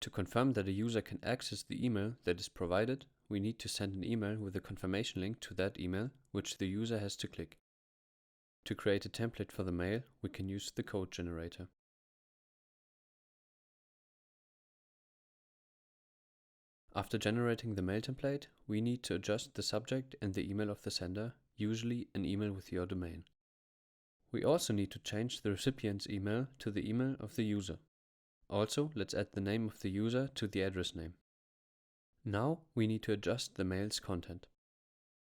To confirm that a user can access the email that is provided, we need to send an email with a confirmation link to that email, which the user has to click. To create a template for the mail, we can use the code generator. After generating the mail template, we need to adjust the subject and the email of the sender, usually an email with your domain. We also need to change the recipient's email to the email of the user. Also, let's add the name of the user to the address name. Now we need to adjust the mail's content.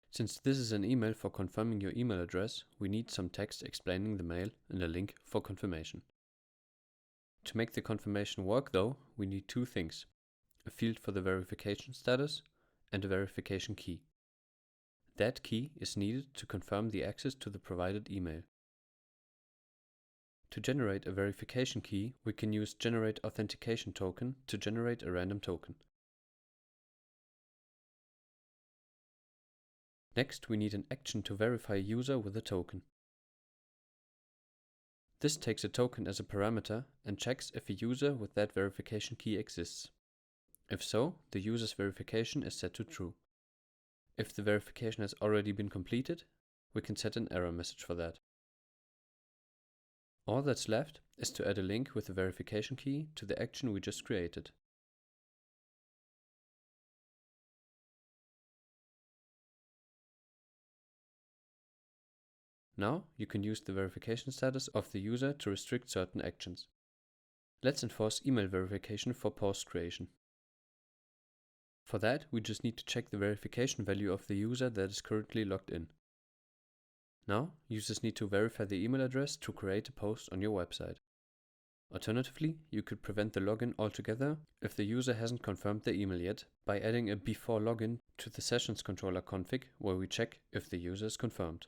Since this is an email for confirming your email address, we need some text explaining the mail and a link for confirmation. To make the confirmation work though, we need two things: a field for the verification status and a verification key. That key is needed to confirm the access to the provided email. To generate a verification key, we can use generate authentication token to generate a random token. Next, we need an action to verify a user with a token. This takes a token as a parameter and checks if a user with that verification key exists. If so, the user's verification is set to true. If the verification has already been completed, we can set an error message for that. All that's left is to add a link with the verification key to the action we just created. Now you can use the verification status of the user to restrict certain actions. Let's enforce email verification for post creation. For that, we just need to check the verification value of the user that is currently logged in. Now, users need to verify the email address to create a post on your website. Alternatively, you could prevent the login altogether if the user hasn't confirmed the email yet by adding a before login to the sessions controller config where we check if the user is confirmed.